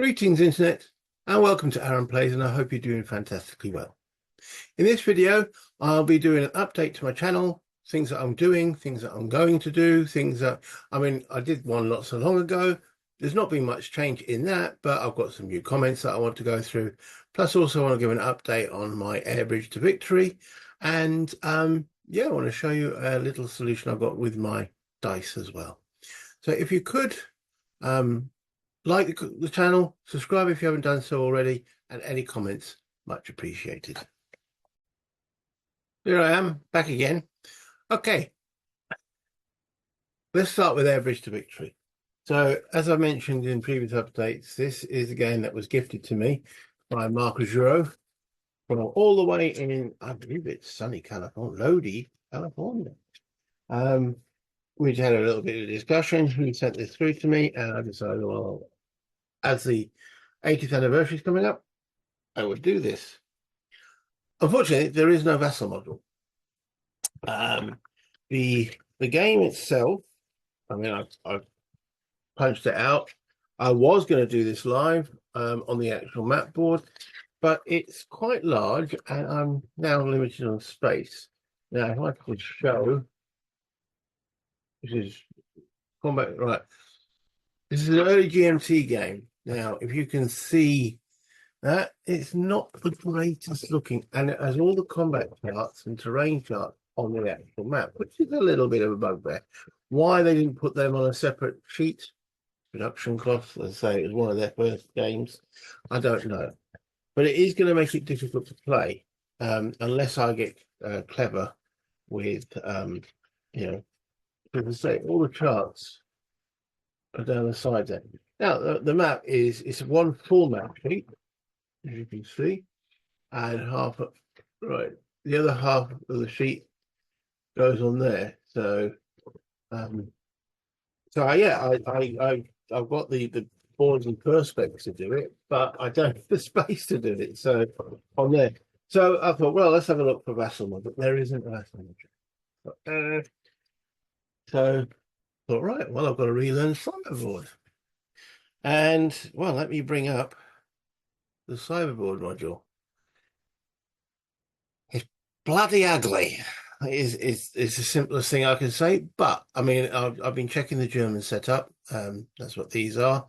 Greetings Internet and welcome to Aaron Plays, and I hope you're doing fantastically well. In this video I'll be doing an update to my channel, things that I'm doing, things that I'm going to do, things that I did one not so long ago. There's not been much change in that, but I've got some new comments that I want to go through. Plus also I want to give an update on my Airbridge to Victory, and yeah, I want to show you a little solution I've got with my dice as well. So if you could like the channel, subscribe if you haven't done so already, and any comments much appreciated. Here I am back again. Okay, let's start with Airbridge to Victory. So as I mentioned in previous updates, this is a game that was gifted to me by Marco Juro from all the way in, I believe it's sunny California, Lodi, California. We had a little bit of discussion. He sent this through to me, and I decided, well, as the 80th anniversary is coming up, I would do this. Unfortunately, there is no vassal module. The game itself, I've punched it out. I was going to do this live on the actual map board, but it's quite large, and I'm now limited on space. Now, if I could show, this is combat, right? This is an early GMT game. Now, if you can see that, it's not the greatest looking, and it has all the combat charts and terrain charts on the actual map, which is a little bit of a bugbear. Why they didn't put them on a separate sheet, production costs, as I say, it was one of their first games, I don't know. But it is going to make it difficult to play, unless I get clever with, as I say, all the charts are down the side there. Now, the map it's one full map sheet, as you can see, and right, the other half of the sheet goes on there. So, yeah, I've got the boards and perspex to do it, but I don't have the space to do it. So on there. So I thought, well, let's have a look for vassal mod, but there isn't a vassal mod. So I thought, right, well, I've got to relearn Cyberboard. And well, let me bring up the Cyberboard module. It's bloody ugly. It's the simplest thing I can say, but I mean, I've been checking the German setup. That's what these are,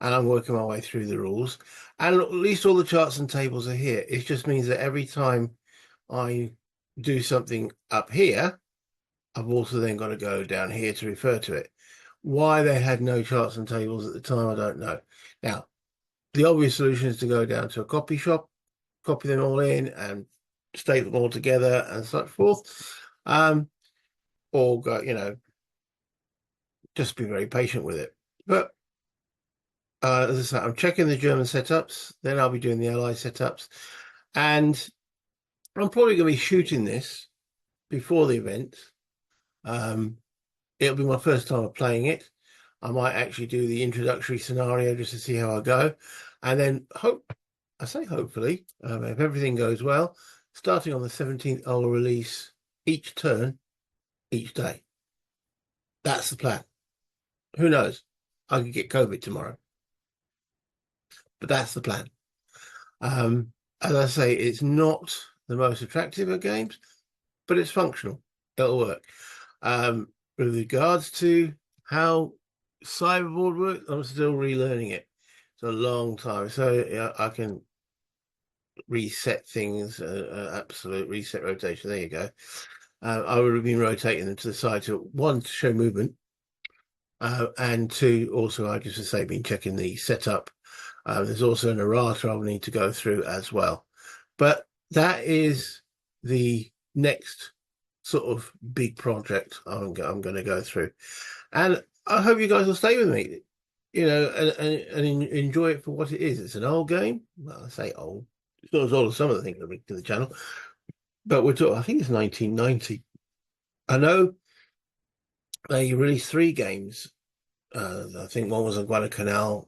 and I'm working my way through the rules. And at least all the charts and tables are here. It just means that every time I do something up here, I've also then got to go down here to refer to it. Why they had no charts and tables at the time, I don't know. Now, the obvious solution is to go down to a copy shop, copy them all in, and stake them all together and such forth. Or go, just be very patient with it. But as I say, I'm checking the German setups, then I'll be doing the Allied setups, and I'm probably going to be shooting this before the event. It'll be my first time of playing it. I might actually do the introductory scenario just to see how I go, and then hopefully, if everything goes well, starting on the 17th, I'll release each turn, each day. That's the plan. Who knows? I could get COVID tomorrow, but that's the plan. As I say, it's not the most attractive of games, but it's functional. It'll work. With regards to how Cyberboard works, I'm still relearning it. It's a long time, so I can reset things, absolute reset rotation. There you go. I would have been rotating them to the side to one, to show movement, and two, also, I just to say, been checking the setup. There's also an errata I'll need to go through as well. But that is the next sort of big project I'm going to go through, and I hope you guys will stay with me, and enjoy it for what it is. It's an old game. Well, I say old. It's not as old as some of the things that bring to the channel, but we're talking, I think it's 1990. I know they released 3 games. I think one was a Guadalcanal,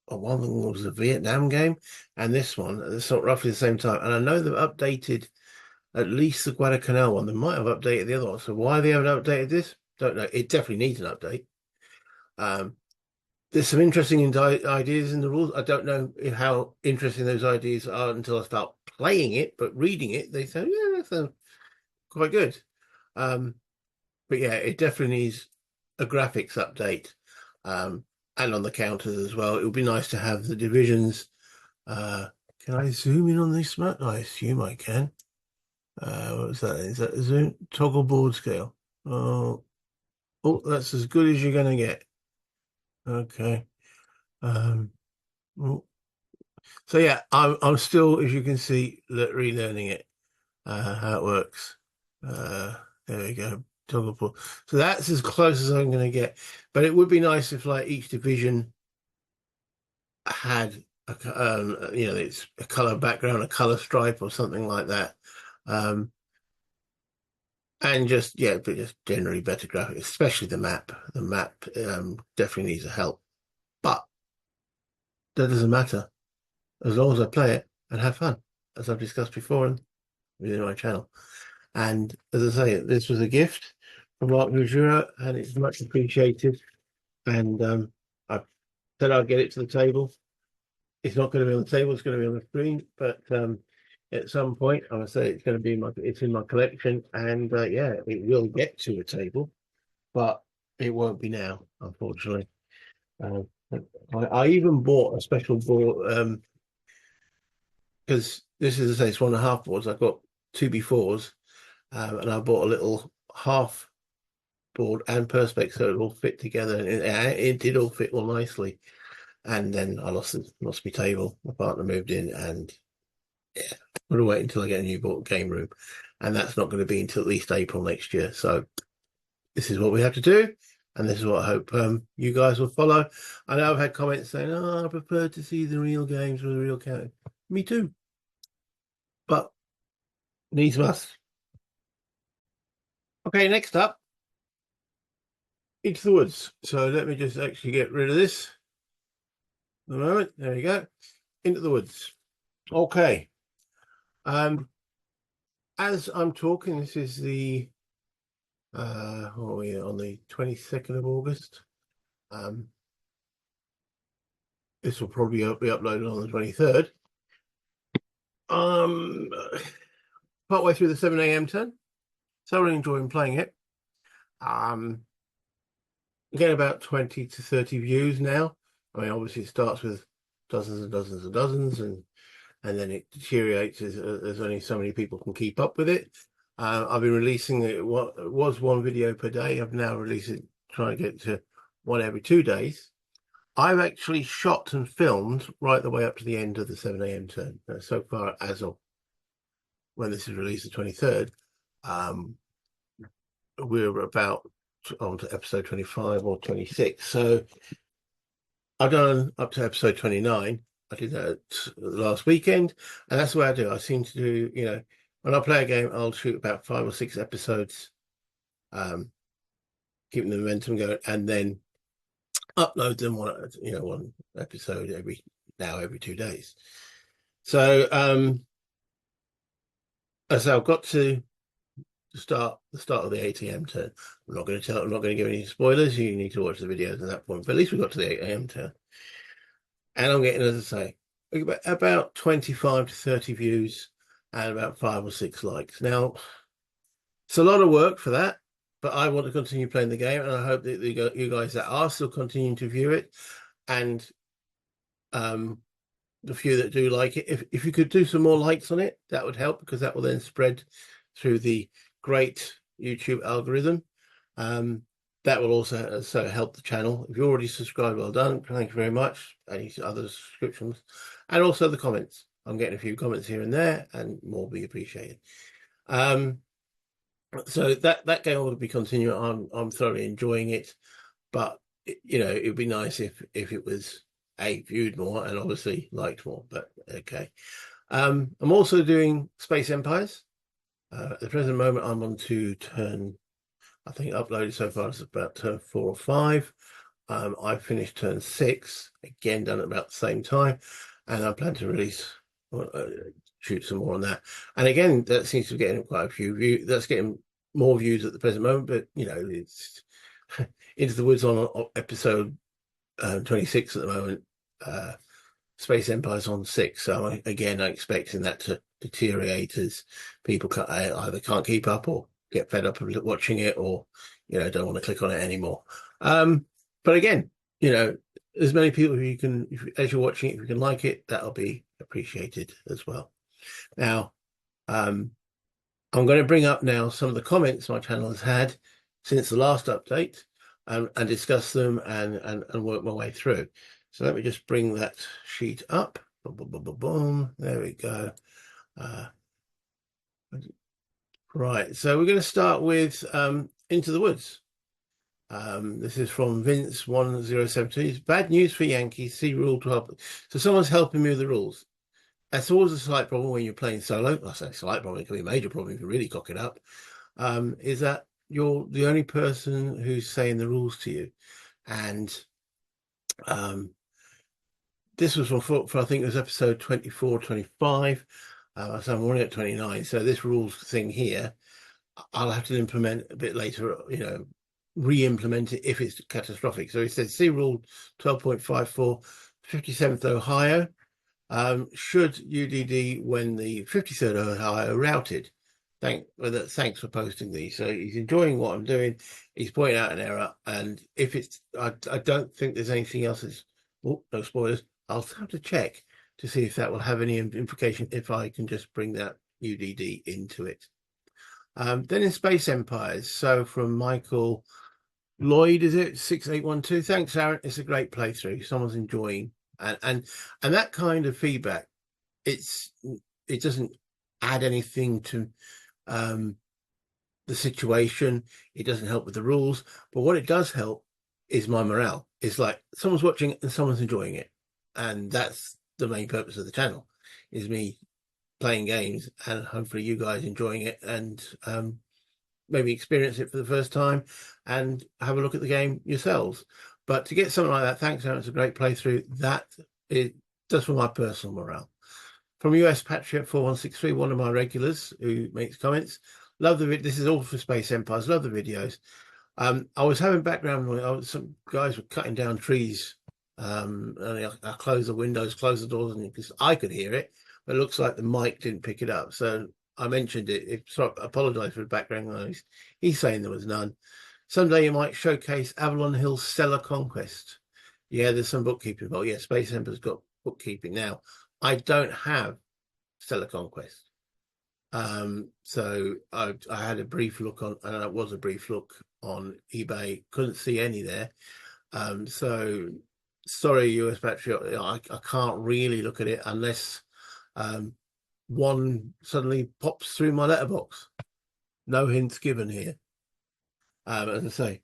or one of them was a Vietnam game, and this one, it's not roughly the same time. And I know they've updated at least the Guadalcanal one. They might have updated the other one. So why they haven't updated this, don't know. It definitely needs an update. there's some interesting ideas in the rules. I don't know how interesting those ideas are until I start playing it, but reading it, they say, yeah, that sounds quite good. Um, but yeah, it definitely needs a graphics update, um, and on the counters as well. It would be nice to have the divisions. Can I zoom in on this map? I assume I can. What was that? Is that a zoom toggle board scale? Oh, oh, that's as good as you're going to get. Okay. Um, oh. So yeah, I'm still, as you can see, relearning it, how it works. Uh, there we go, toggle pull. So that's as close as I'm going to get. But it would be nice if like each division had it's a color background, a color stripe, or something like that. Um, and just yeah, but just generally better graphics, especially the map. The map definitely needs a help, but that doesn't matter as long as I play it and have fun, as I've discussed before within my channel. And as I say, this was a gift from Mark Ruggiero, and it's much appreciated. And I said I'll get it to the table. It's not going to be on the table; it's going to be on the screen. But at some point, I would say it's going to be it's in my collection, and yeah, it will get to a table, but it won't be now, unfortunately. Uh, I even bought a special board because this is, as I say, it's 1.5 boards. I've got 2B4s, and I bought a little half board and perspex so it all fit together, and it did all fit all nicely. And then I lost my table. My partner moved in, and yeah, I'm gonna wait until I get a new game room, and that's not going to be until at least April next year. So this is what we have to do, and this is what I hope you guys will follow. I know I've had comments saying, "Oh, I prefer to see the real games with the real character." Me too, but needs must. Okay, next up, Into the Woods. So let me just actually get rid of this. The moment. There you go. Into the Woods. Okay. As I'm talking, this is the what are we on the 22nd of August. This will probably be uploaded on the 23rd. Um, Partway through the 7 a.m. turn. So I'm enjoying playing it. Getting about 20 to 30 views now. I mean, obviously it starts with dozens and dozens and dozens, and then it deteriorates as only so many people can keep up with it. I've been releasing it. What was one video per day. I've now released it, trying to get to one every 2 days. I've actually shot and filmed right the way up to the end of the 7 a.m. turn. So far, as of when this is released, the 23rd, we're about on to episode 25 or 26. So I've done up to episode 29. I did that last weekend, and that's the way I do. I seem to do, when I play a game, I'll shoot about 5 or 6 episodes, keeping the momentum going, and then upload them one episode every 2 days. So as I've got to the start of the 8 a.m. turn. I'm not going to give any spoilers. You need to watch the videos at that point. But at least we got to the 8 a.m. turn. And I'm getting, as I say, about 25 to 30 views and about 5 or 6 likes. Now, it's a lot of work for that, but I want to continue playing the game, and I hope that you guys that are still continuing to view it, and the few that do like it, if you could do some more likes on it, that would help, because that will then spread through the great YouTube algorithm. That will also help the channel. If you already subscribed, well done. Thank you very much. Any other subscriptions, and also the comments. I'm getting a few comments here and there, and more will be appreciated. So that game will be continuing. I'm thoroughly enjoying it, but it would be nice if it was viewed more and obviously liked more. But okay. I'm also doing Space Empires. At the present moment, I'm on to turn, I think uploaded so far is about turn 4 or 5. I finished turn 6, again done at about the same time, and I plan to release, shoot some more on that. And again, that seems to be getting quite a few views. That's getting more views at the present moment, but it's Into the Woods on episode 26 at the moment. Space Empire's on 6, so I'm expecting that to deteriorate as people either can't keep up or get fed up of watching it, or don't want to click on it anymore. But again, as many people who you can, as you're watching it, if you can like it, that'll be appreciated as well. Now, I'm going to bring up now some of the comments my channel has had since the last update, and discuss them and work my way through. So let me just bring that sheet up. Boom, boom, boom, boom, boom. There we go. Right, so we're going to start with Into the Woods. This is from Vince1072. Bad news for Yankees. See Rule 12. So someone's helping me with the rules. That's always a slight problem when you're playing solo. I say slight problem, it can be a major problem if you really cock it up. Is that you're the only person who's saying the rules to you. And this was for I think it was episode 24, 25. So I'm already at 29. So this rules thing here, I'll have to implement a bit later, re-implement it if it's catastrophic. So it says, see Rule 12.54, 57th Ohio. Should UDD when the 53rd Ohio routed? Thanks for posting these. So he's enjoying what I'm doing. He's pointing out an error, and if it's, I don't think there's anything else. No spoilers. I'll have to check to see if that will have any implication if I can just bring that UDD into it. Then in Space Empires, so from Michael Lloyd, is it 6812? Thanks, Aaron. It's a great playthrough. Someone's enjoying, and that kind of feedback. It doesn't add anything to the situation. It doesn't help with the rules, but what it does help is my morale. It's like someone's watching and someone's enjoying it, and that's the main purpose of the channel, is me playing games and hopefully you guys enjoying it, and maybe experience it for the first time and have a look at the game yourselves. But to get something like that, thanks, Aaron, it's a great playthrough. That is just for my personal morale. From US Patriot 4163, one of my regulars who makes comments, love the video. This is all for Space Empires. Love the videos. I was having background noise. Some guys were cutting down trees. And I closed the windows, closed the doors, and because I could hear it, but it looks like the mic didn't pick it up. So I mentioned it. So I apologize for the background noise. He's saying there was none. Someday you might showcase Avalon Hill's Stellar Conquest. Yeah, there's some bookkeeping involved. Yeah, Space Empire's got bookkeeping now. I don't have Stellar Conquest. So I had a brief look on, and it was a brief look on eBay. Couldn't see any there. So sorry, US Patriot, I can't really look at it unless one suddenly pops through my letterbox. No hints given here. As I say,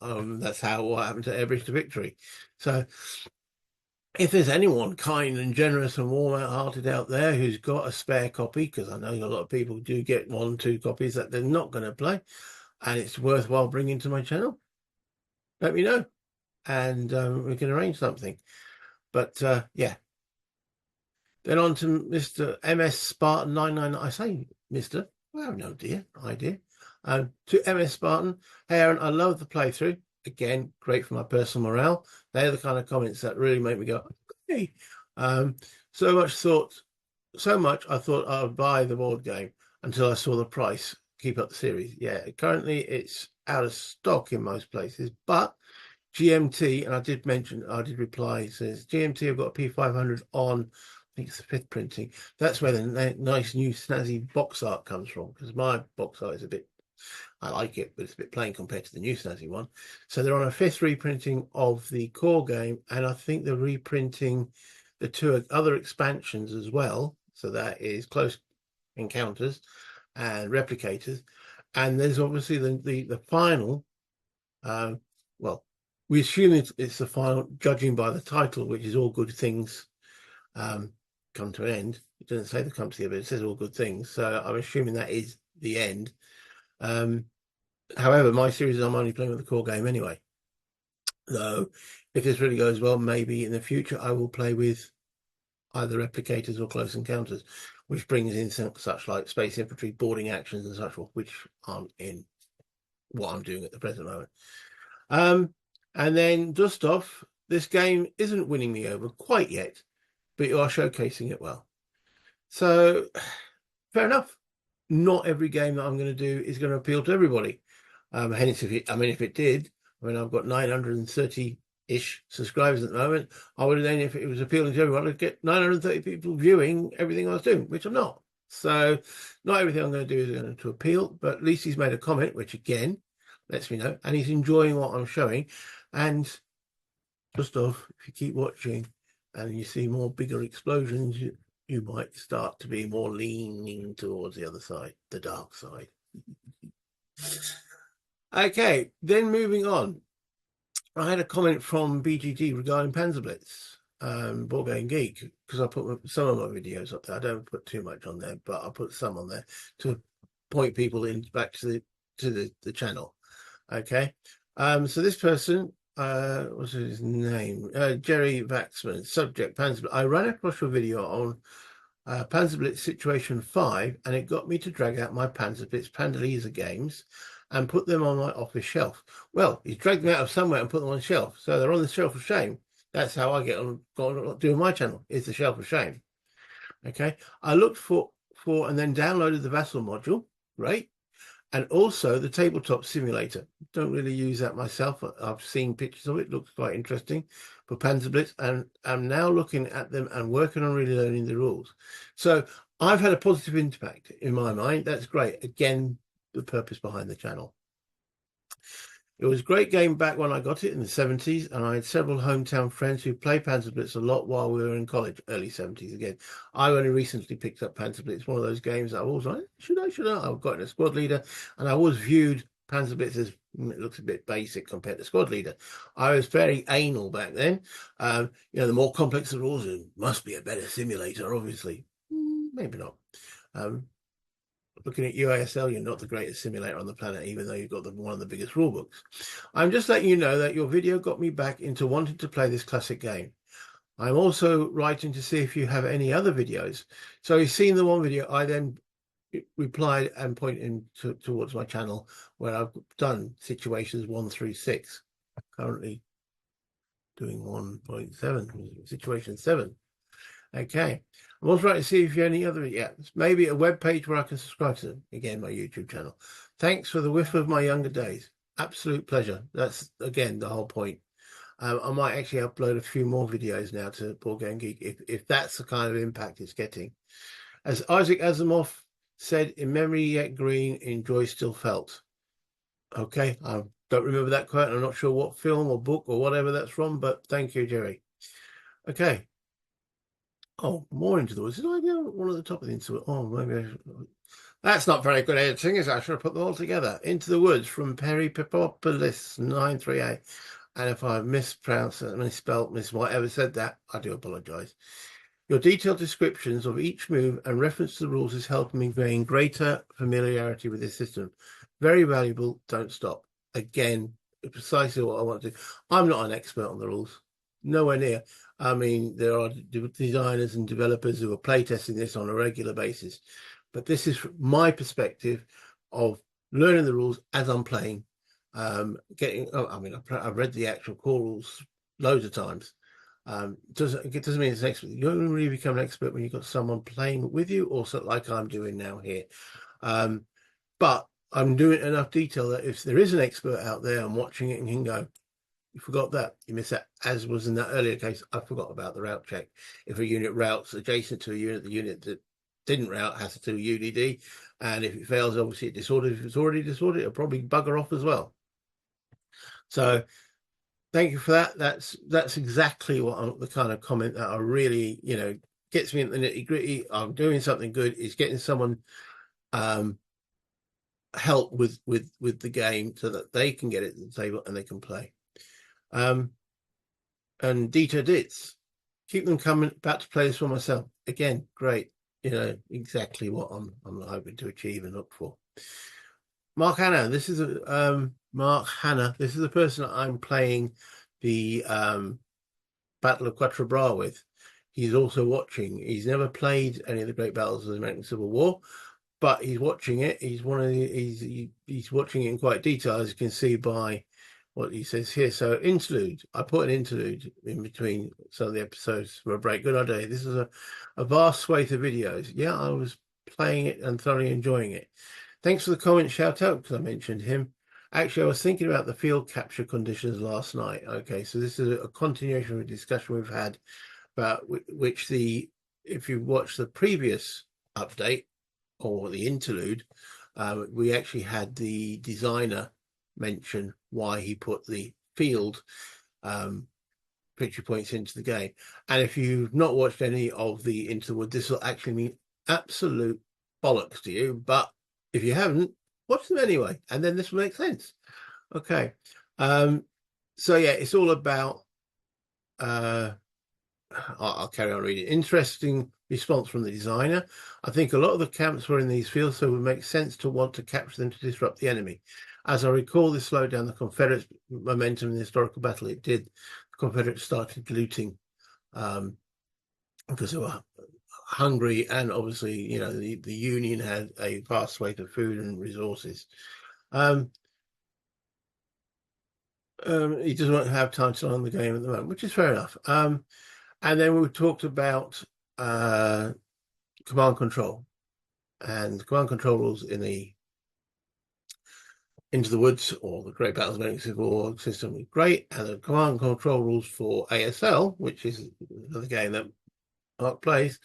that's what happened to Airbridge to Victory. So if there's anyone kind and generous and warm-hearted out there who's got a spare copy, because I know a lot of people do get 1, 2 copies that they're not going to play, and it's worthwhile bringing to my channel, let me know, and we can arrange something. But yeah. Then on to Mr. MS Spartan 99. I say Mr. I have no idea. To MS Spartan, hey Aaron, I love the playthrough. Again, great for my personal morale. They're the kind of comments that really make me go, hey. So much I thought I would buy the board game until I saw the price. Keep up the series. Yeah, currently it's out of stock in most places, but GMT, and I did reply, it says GMT have got a P500 on, I think it's the 5th printing. That's where the nice new snazzy box art comes from, because my box art is a bit, I like it, but it's a bit plain compared to the new snazzy one. So they're on a 5th reprinting of the core game, and I think they're reprinting the 2 other expansions as well. So that is Close Encounters and Replicators. And there's obviously the final, well, we assume it's the final, judging by the title, which is All Good Things Come to an End. It doesn't say the come together, but it says All Good Things. So I'm assuming that is the end. However, my series, I'm only playing with the core game anyway. So if this really goes well, maybe in the future I will play with either Replicators or Close Encounters, which brings in such like Space Infantry, boarding actions and such forth, which aren't in what I'm doing at the present moment. And then Dustov, this game isn't winning me over quite yet, but you are showcasing it well. So fair enough. Not every game that I'm going to do is going to appeal to everybody. Hence, if it did, I've got 930-ish subscribers at the moment. I would then, if it was appealing to everyone, I'd get 930 people viewing everything I was doing, which I'm not. So not everything I'm going to do is going to appeal, but at least he's made a comment, which again lets me know, and he's enjoying what I'm showing. And just off, if you keep watching and you see more bigger explosions, you might start to be more leaning towards the other side, the dark side. Okay, then moving on. I had a comment from BGG regarding Panzerblitz, Board Game Geek, because I put some of my videos up there. I don't put too much on there, but I put some on there to point people in back to the channel. Okay, so this person, what's his name? Jerry Vaxman. Subject: Panzerblitz. I ran across your video on Panzerblitz Situation 5, and it got me to drag out my Panzerblitz Panderleser games and put them on my office shelf. Well, he's dragged them out of somewhere and put them on the shelf, so they're on the shelf of shame. That's how I get on doing my channel, is the shelf of shame. Okay, I looked for and then downloaded the Vassal module, right? And also the tabletop simulator. Don't really use that myself. I've seen pictures of it. Looks quite interesting for Panzerblitz, and I'm now looking at them and working on really learning the rules. So I've had a positive impact in my mind. That's great. Again, the purpose behind the channel. It was a great game back when I got it in the 70s, and I had several hometown friends who played Panzerblitz a lot while we were in college, early 70s again. I only recently picked up Panzerblitz, one of those games that I was like, should I? I've got a squad leader, and I always viewed Panzerblitz as, it looks a bit basic compared to squad leader. I was very anal back then. The more complex the rules, it must be a better simulator, obviously. Maybe not. Looking at UASL, you're not the greatest simulator on the planet, even though you've got one of the biggest rule books. I'm just letting you know that your video got me back into wanting to play this classic game. I'm also writing to see if you have any other videos. So he's seen the one video. I then replied and pointed towards my channel where I've done situations 1 through 6. Currently doing 1.7, situation 7. Okay. I'm also trying to see if you have any other, maybe a web page where I can subscribe to them. Again, my YouTube channel. Thanks for the whiff of my younger days. Absolute pleasure. That's, again, the whole point. I might actually upload a few more videos now to Board Game Geek if that's the kind of impact it's getting. As Isaac Asimov said, in memory yet green, in joy still felt. Okay, I don't remember that quote. I'm not sure what film or book or whatever that's from, but thank you, Jerry. Okay. Oh, more Into the Woods. Did I get one at the top of the Into the Woods? Oh, maybe that's not very good editing, is it? I should have put them all together. Into the Woods from Perry Pipopolis 938. And if I mispronounced it, misspelt, whatever said that, I do apologize. Your detailed descriptions of each move and reference to the rules is helping me gain greater familiarity with this system. Very valuable. Don't stop. Again, precisely what I want to do. I'm not an expert on the rules. Nowhere near. I mean, there are designers and developers who are playtesting this on a regular basis. But this is my perspective of learning the rules as I'm playing. I've read the actual core rules loads of times. It doesn't mean it's an expert. You don't really become an expert when you've got someone playing with you, also like I'm doing now here. But I'm doing enough detail that if there is an expert out there and watching it and can go, you forgot that, you missed that, as was in that earlier case, I forgot about the route check. If a unit routes adjacent to a unit, the unit that didn't route has to do UDD, and if it fails, obviously it disordered. If it's already disordered, it'll probably bugger off as well. So thank you for that. That's exactly what the kind of comment that I really, gets me in the nitty gritty. I'm doing something good. Is getting someone help with the game so that they can get it to the table and they can play. And Dieter Ditz, keep them coming. About to play this for myself again. Great. Exactly what I'm hoping to achieve and look for. Mark Hanna, this is Mark Hanna. This is the person I'm playing the Battle of Quatre Bras with. He's also watching. He's never played any of the great battles of the American Civil War, but he's watching it. He's watching it in quite detail, as you can see by what he says here. So interlude. I put an interlude in between some of the episodes for a break. Good idea. This is a vast swathe of videos. Yeah, I was playing it and thoroughly enjoying it. Thanks for the comment, shout out, because I mentioned him. Actually, I was thinking about the field capture conditions last night. Okay, so this is a continuation of a discussion we've had about which if you watch the previous update or the interlude, we actually had the designer mention why he put the field picture points into the game. And if you've not watched any of the Into the Wood, this will actually mean absolute bollocks to you. But if you haven't, watch them anyway, and then this will make sense. Okay. So yeah, it's all about I'll carry on reading. Interesting response from the designer. I think a lot of the camps were in these fields, so it would make sense to want to capture them to disrupt the enemy. As I recall, this slowed down the Confederates' momentum in the historical battle. It did. The Confederates started looting because they were hungry, and obviously, you know, the Union had a vast weight of food and resources. He doesn't have time to learn the game at the moment, which is fair enough. And then we talked about command control, and command control rules in the Into the Woods or the Great Battles of American Civil War system were great, and the command control rules for ASL, which is another game that Mark plays,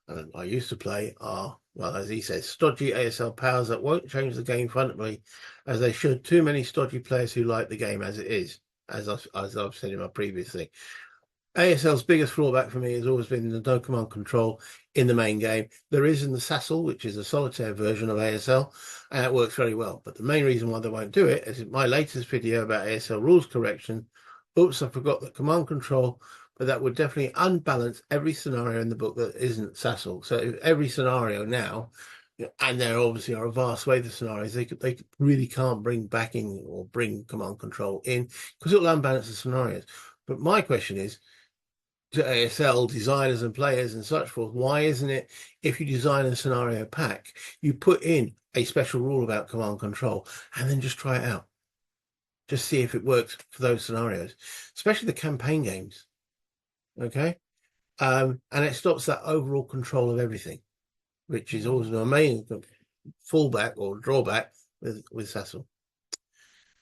and I used to play, are, well, as he says, stodgy ASL powers that won't change the game fundamentally as they should. Too many stodgy players who like the game as it is, as I've said in my previous thing. ASL's biggest drawback for me has always been the no command control in the main game. There is in the Sassel, which is a solitaire version of ASL, and it works very well. But the main reason why they won't do it is in my latest video about ASL rules correction. Oops, I forgot the command control, but that would definitely unbalance every scenario in the book that isn't Sassel. So if every scenario now, and there obviously are a vast swathe of scenarios, they really can't bring back in or bring command control in because it'll unbalance the scenarios. But my question is, to ASL designers and players and such forth, why isn't it, if you design a scenario pack, you put in a special rule about command control and then just try it out? Just see if it works for those scenarios, especially the campaign games. Okay. And it stops that overall control of everything, which is always the main fallback or drawback with Sassel.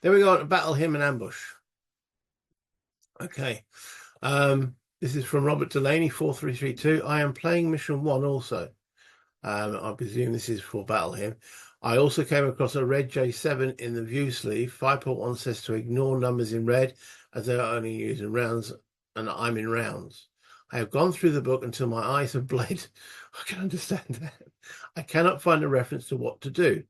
Then we go on to Battle Hymn and Ambush. Okay. This is from Robert Delaney, 4332. I am playing Mission 1 also. I presume this is for Battle Hymn. I also came across a red J7 in the view sleeve. 5.1 says to ignore numbers in red as they are only used in rounds, and I'm in rounds. I have gone through the book until my eyes have bled. I can understand that. I cannot find a reference to what to do.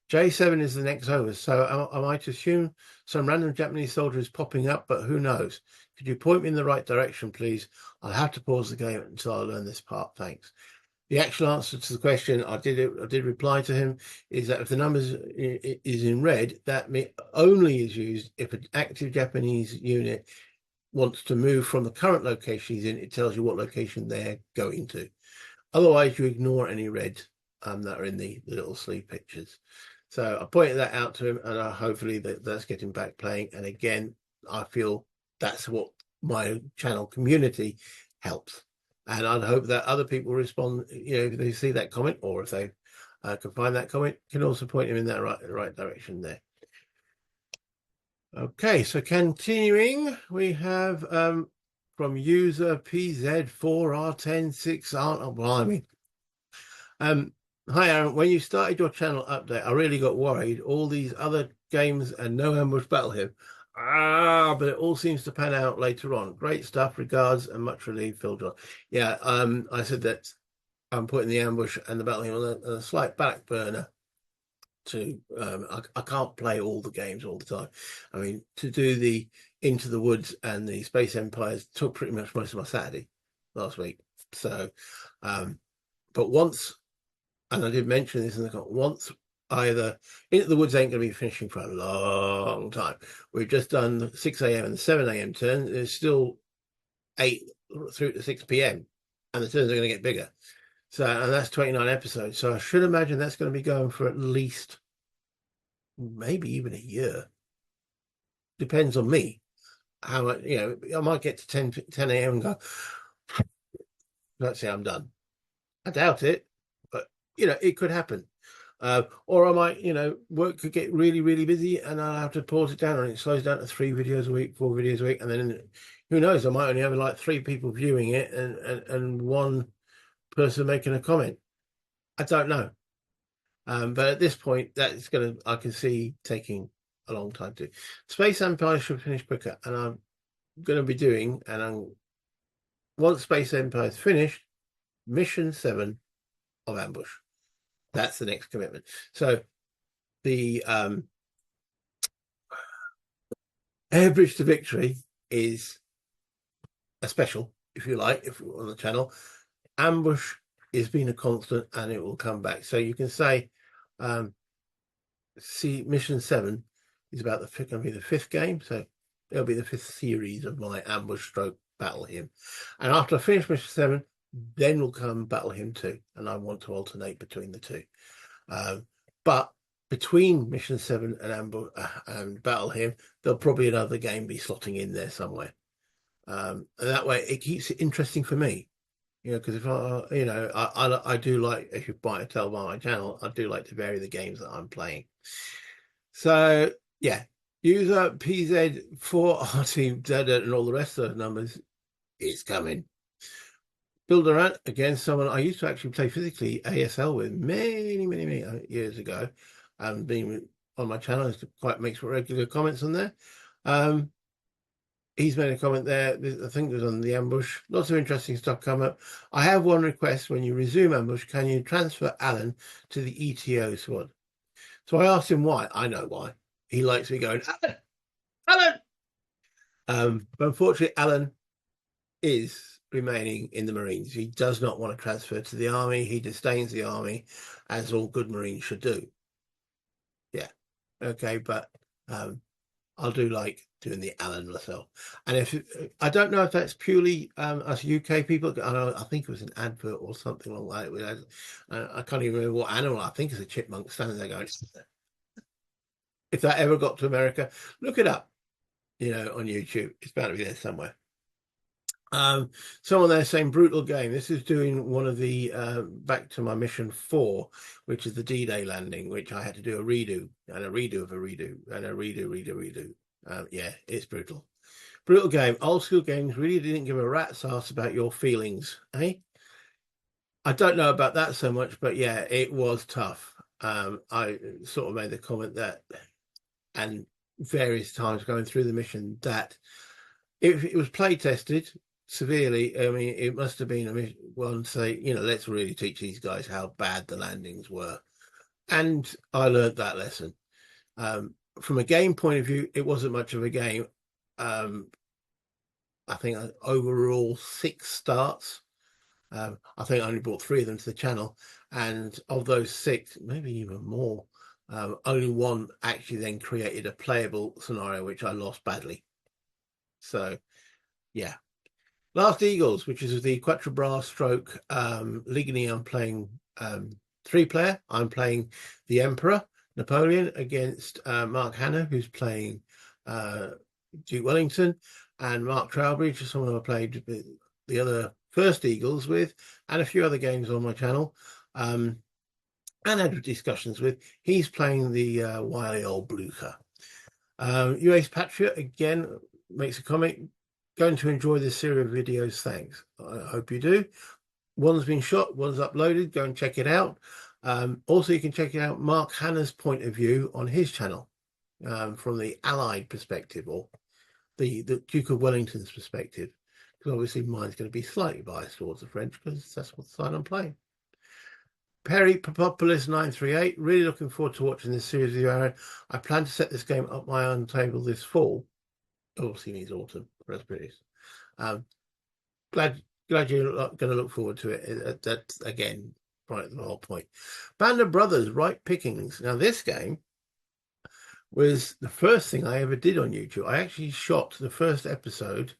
J7 is the next over, so I might assume some random Japanese soldier is popping up, but who knows? Could you point me in the right direction, please? I'll have to pause the game until I learn this part. Thanks. The actual answer to the question, I did reply to him, is that if the numbers is in red, that only is used if an active Japanese unit wants to move from the current location he's in. It tells you what location they're going to. Otherwise, you ignore any red that are in the little sleeve pictures. So I pointed that out to him, and hopefully that's getting back playing. And again, I feel that's what my channel community helps. And I'd hope that other people respond, you know, if they see that comment, or if they can find that comment, can also point him in that right direction there. Okay, so continuing, we have from user PZ4R106R. Oh, blimey. Hi, Aaron. When you started your channel update, I really got worried. All these other games and no ambush Battle Hymn. But it all seems to pan out later on. Great stuff. Regards and much relief, Phil John. Yeah, I said that I'm putting the ambush and the Battle Hymn on a slight back burner. I can't play all the games all the time. I mean, to do the Into the Woods and the Space Empires took pretty much most of my Saturday last week. So, but once, and I did mention this in the comment, once either Into the Woods ain't going to be finishing for a long time. We've just done the 6 a.m. and the 7 a.m. turn. There's still 8 through to 6 p.m. and the turns are going to get bigger. So, and that's 29 episodes. So I should imagine that's going to be going for at least maybe even a year. depends on me. How much, I might get to 10 a.m. and go, that's it, I'm done. I doubt it, but it could happen. Or I might, work could get really, really busy and I'll have to pause it down and it slows down to 3 videos a week, 4 videos a week. And then who knows, I might only have like 3 people viewing it and 1 person making a comment. I don't know. But at this point, I can see taking a long time to. Space Empire should finish quicker. And I'm going to be doing, once Space Empire is finished, Mission 7 of Ambush. That's the next commitment. So the Airbridge to Victory is a special, if you like, if you're on the channel. Ambush has been a constant and it will come back. So you can say, see, Mission 7 is about going to be the 5th game. So it'll be the 5th series of my Ambush stroke Battle Hymn. And after I finish Mission 7, then will come Battle Hymn 2. And I want to alternate between the two. But between Mission 7 and Ambush and Battle Hymn, there'll probably another game be slotting in there somewhere. And that way it keeps it interesting for me. Because if I do like, if you might tell by my channel, I do like to vary the games that I'm playing. So yeah, user PZ4RTZ and all the rest of those numbers is coming. Builder again, someone I used to actually play physically ASL with many, many, many years ago, and being on my channel, quite makes regular comments on there. He's made a comment there. I think it was on the Ambush. Lots of interesting stuff come up. I have one request. When you resume Ambush, can you transfer Alan to the ETO squad? So I asked him why. I know why. He likes me going, Alan! But unfortunately, Alan is remaining in the Marines. He does not want to transfer to the army. He disdains the army, as all good Marines should do. Yeah. Okay, but I'll do like doing the Alan myself. And if I don't know if that's purely us UK people. I think it was an advert or something like that. I can't even remember what animal. I think it's a chipmunk standing there going. If that ever got to America, look it up. On YouTube. It's bound to be there somewhere. Someone there saying brutal game. This is doing one of the back to my mission 4, which is the D-Day landing, which I had to do a redo and a redo of a redo and a redo. Yeah, it's brutal game. Old school games really didn't give a rat's ass about your feelings, eh? I don't know about that so much, but yeah, it was tough. I sort of made the comment that, and various times going through the mission, that if it was play tested severely, I mean, it must have been one say, let's really teach these guys how bad the landings were. And I learned that lesson. From a game point of view, it wasn't much of a game. I think overall 6 starts. I think I only brought 3 of them to the channel. And of those 6, maybe even more, only 1 actually then created a playable scenario, which I lost badly. So, yeah. Last Eagles, which is the Quatre Bras stroke Ligny. I'm playing 3-player. I'm playing the Emperor Napoleon against Mark Hanna, who's playing Duke Wellington, and Mark Trowbridge, someone I played the other First Eagles with, and a few other games on my channel, and had discussions with. He's playing the wily old Blucher. US Patriot again makes a comment. Going to enjoy this series of videos. Thanks. I hope you do. One's been shot, one's uploaded. Go and check it out. Also, you can check out Mark Hanna's point of view on his channel from the Allied perspective, or the Duke of Wellington's perspective. Because obviously mine's going to be slightly biased towards the French, because that's what side I'm playing. Perry Populus 938. Really looking forward to watching this series of you, Aaron. I plan to set this game up my own table this fall. Obviously means autumn for us British. Glad you're going to look forward to it. That's again right the whole point. Band of Brothers, Right Pickings. Now this game was the first thing I ever did on YouTube. I actually shot the first episode.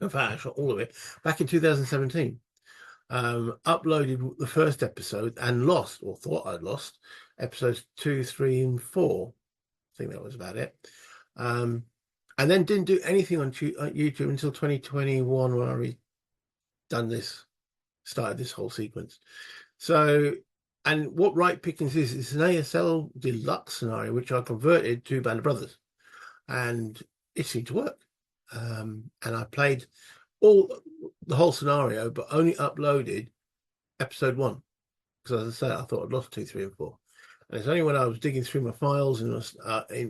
In fact, I shot all of it back in 2017. Uploaded the first episode and lost, or thought I'd lost, episodes 2, 3, and 4. I think that was about it. And then didn't do anything on YouTube until 2021 when I started this whole sequence. So, and what Right Pickings is an ASL deluxe scenario, which I converted to Band of Brothers, and it seemed to work. And I played the whole scenario, but only uploaded episode 1. Because as I said, I thought I'd lost 2, 3, and 4. And it's only when I was digging through my files in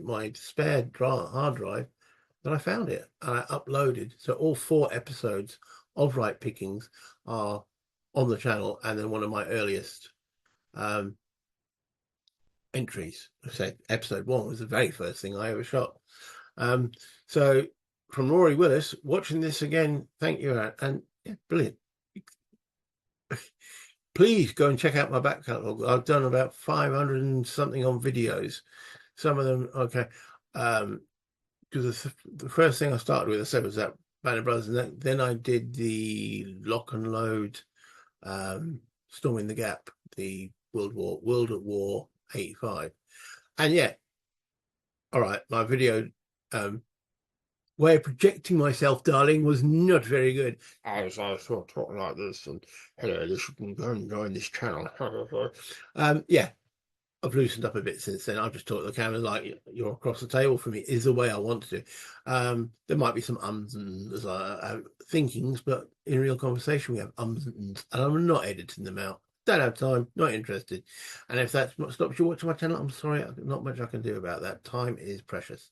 my spare hard drive that I found it, and I uploaded. So all 4 episodes of Right Pickings are on the channel, and then one of my earliest entries. I said episode 1 was the very first thing I ever shot. So from Rory Willis, watching this again, thank you, and yeah, brilliant. Please go and check out my back catalogue. I've done about 500 and something on videos. Some of them, okay. Because the first thing I started with, I said, was that Band of Brothers, and then I did the Lock and Load, Storming the Gap, the World at War 85. And yeah, all right, my video way of projecting myself, darling, was not very good. As I was sort of talking like this, and hello, this you can go and join this channel. Yeah, I've loosened up a bit since then. I've just talked to the camera like you're across the table from me, is the way I want to do. There might be some ums and thinkings, but in real conversation we have ums and ums, and I'm not editing them out. Don't have time, not interested. And if that's what stops you watching my channel, I'm sorry, not much I can do about that. Time is precious.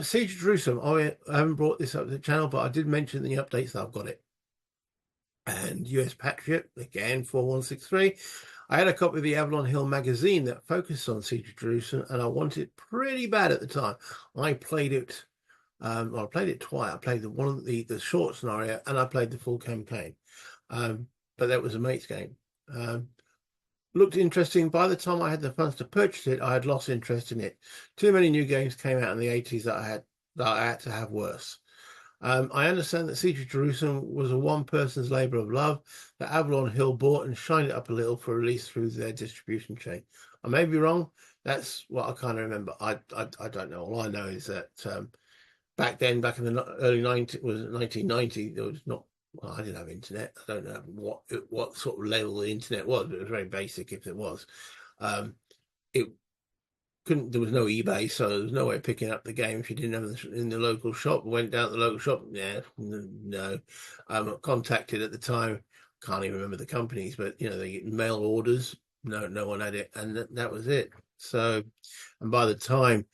Siege of Jerusalem, I haven't brought this up to the channel, but I did mention in the updates that I've got it. And US Patriot, again, 4163. I had a copy of the Avalon Hill magazine that focused on Siege of Jerusalem, and I wanted it pretty bad at the time. I played it, well, I played it twice. I played the short scenario, and I played the full campaign. But that was a mate's game. Looked interesting. By the time I had the funds to purchase it, I had lost interest in it. Too many new games came out in the 80s that I had to have worse. I understand that Siege of Jerusalem was a one-person's labour of love that Avalon Hill bought and shined it up a little for release through their distribution chain. I may be wrong. That's what I kind of remember. I don't know. All I know is that back then, back in the early 1990, there was not. Well, I didn't have internet. I don't know what sort of level the internet was, but it was very basic if it was. It couldn't. There was no eBay, so there was no way of picking up the game if you didn't have it in the local shop. Went down to the local shop. Yeah, no. Contacted at the time. Can't even remember the companies, but you know, they get mail orders. No one had it, and that was it. So, and by the time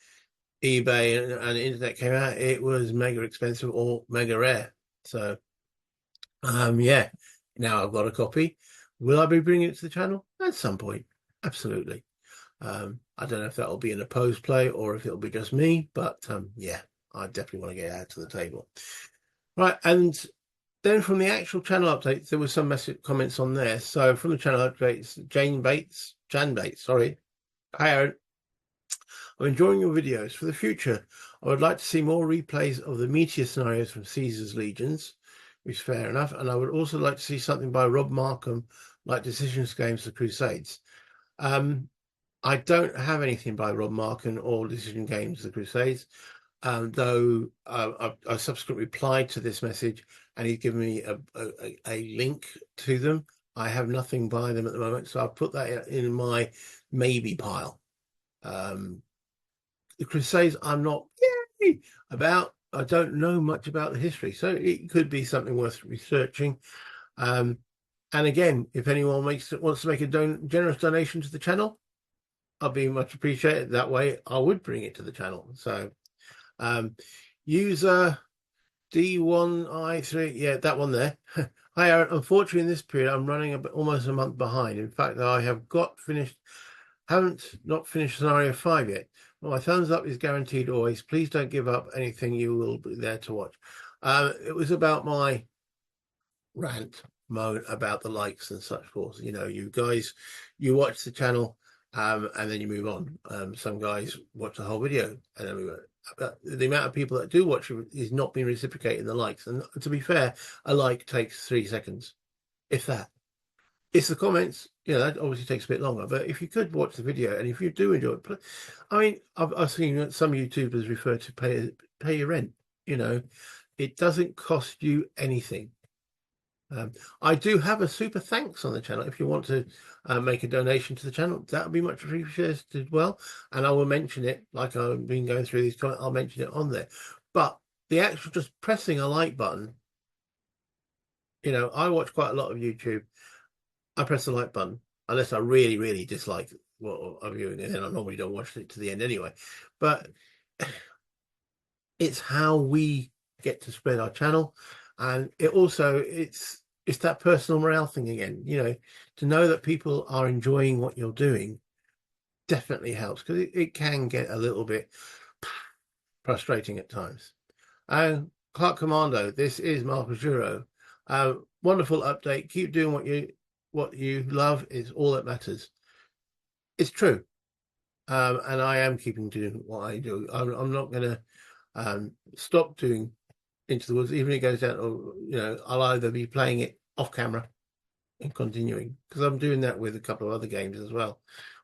eBay and the internet came out, it was mega expensive or mega rare. So. Yeah, now I've got a copy. Will I be bringing it to the channel at some point? Absolutely. I don't know if that'll be in a post play or if it'll be just me, but yeah, I definitely want to get out to the table. Right, and then from the actual channel updates, there was some comments on there. So from the channel updates, Jan Bates, sorry. Hi, Aaron. I'm enjoying your videos. For the future, I would like to see more replays of the Meteor scenarios from Caesar's Legions, which is fair enough. And I would also like to see something by Rob Markham, like Decisions Games, The Crusades. I don't have anything by Rob Markham or Decision Games, The Crusades, though I subsequently replied to this message and he's given me a link to them. I have nothing by them at the moment, so I'll put that in my maybe pile. The Crusades, I'm not about. I don't know much about the history, so it could be something worth researching. And again, if anyone wants to make a generous donation to the channel, I'll be much appreciated. That way, I would bring it to the channel. So, user D1I3, yeah, that one there. Hi, Aaron. Unfortunately, in this period, I'm running almost a month behind. In fact, I have not finished scenario 5 yet. Well, my thumbs up is guaranteed always. Please don't give up anything. You will be there to watch. It was about my rant moan about the likes and such forth. You know, you guys, you watch the channel and then you move on. Some guys watch the whole video and then move on. The amount of people that do watch it is not being reciprocated in the likes. And to be fair, a like takes 3 seconds, if that. It's the comments, you know, that obviously takes a bit longer, but if you could watch the video, and if you do enjoy it, I mean, I've seen some YouTubers refer to pay your rent. You know, it doesn't cost you anything. I do have a super thanks on the channel. If you want to make a donation to the channel, that would be much appreciated as well. And I will mention it, like I've been going through these comments, I'll mention it on there. But the actual just pressing a like button, you know, I watch quite a lot of YouTube. I press the like button unless I really, really dislike what I'm viewing, and then I normally don't watch it to the end anyway. But it's how we get to spread our channel, and it's that personal morale thing again. You know, to know that people are enjoying what you're doing definitely helps, because it can get a little bit frustrating at times. And Clark Commando, this is Marcus Juro. Wonderful update. Keep doing what you love is all that matters. It's true. And I am keeping doing what I do. I'm not going to stop doing Into the Woods, even if it goes down, or, you know, I'll either be playing it off camera and continuing, because I'm doing that with a couple of other games as well,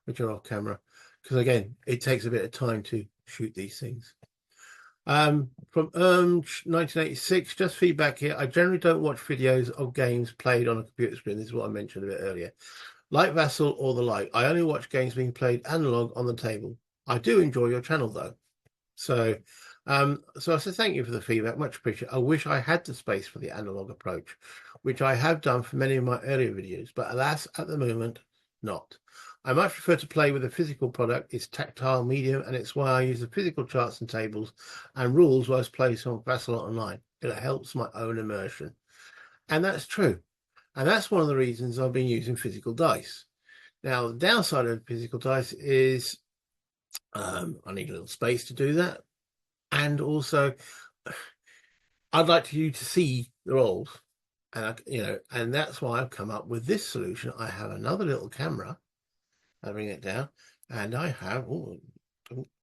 which are off camera, because again, it takes a bit of time to shoot these things. From 1986, just feedback here. I generally don't watch videos of games played on a computer screen. This is what I mentioned a bit earlier. Like Vassal or the like, I only watch games being played analog on the table. I do enjoy your channel though. So I said thank you for the feedback, much appreciated. I wish I had the space for the analog approach, which I have done for many of my earlier videos, but alas, at the moment, not. I much prefer to play with a physical product. It's tactile medium, and it's why I use the physical charts and tables and rules whilst playing on Vassal Online. It helps my own immersion. And that's true. And that's one of the reasons I've been using physical dice. Now, the downside of physical dice is I need a little space to do that. And also, I'd like you to see the rolls. And, and that's why I've come up with this solution. I have another little camera. I bring it down. And I have, oh,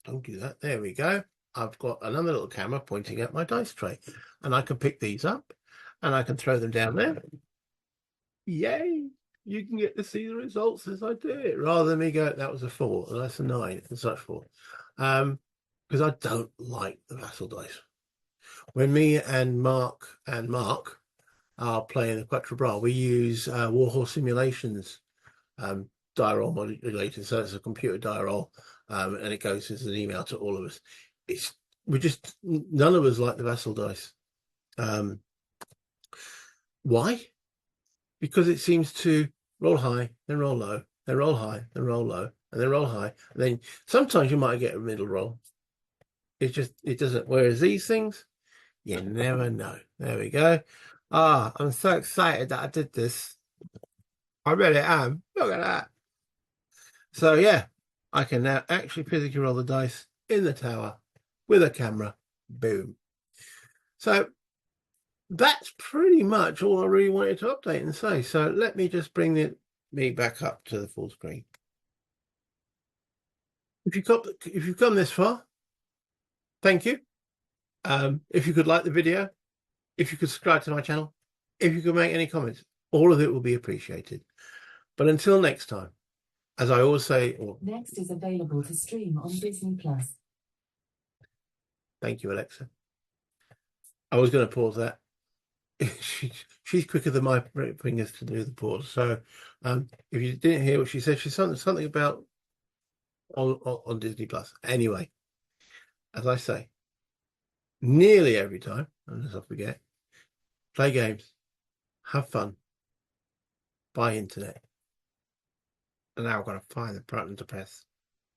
don't do that. There we go. I've got another little camera pointing at my dice tray. And I can pick these up and I can throw them down there. Yay! You can get to see the results as I do it, rather than me go, that was a 4, and that's a 9, and such forth. Because I don't like the Vassal dice. When me and Mark are playing the Quatre Bras, we use Warhorse Simulations die roll modulator, so it's a computer die roll, and it goes as an email to all of us. None of us like the Vassal dice. Why? Because it seems to roll high, then roll low, then roll high, then roll low, and then roll high. And then sometimes you might get a middle roll. It doesn't. Whereas these things, you never know. There we go. I'm so excited that I did this. I really am. Look at that. So yeah, I can now actually physically roll the dice in the tower with a camera. Boom. So that's pretty much all I really wanted to update and say. So let me just bring me back up to the full screen. If you've come this far, thank you. If you could like the video, if you could subscribe to my channel, if you could make any comments, all of it will be appreciated. But until next time, as I always say, next is available to stream on Disney Plus. Thank you, Alexa. I was going to pause that. She's quicker than my fingers to do the pause. So if you didn't hear what she said, she's something about on Disney Plus. Anyway, as I say, nearly every time, unless I forget, play games, have fun, buy internet. And now I've got to find the button to press.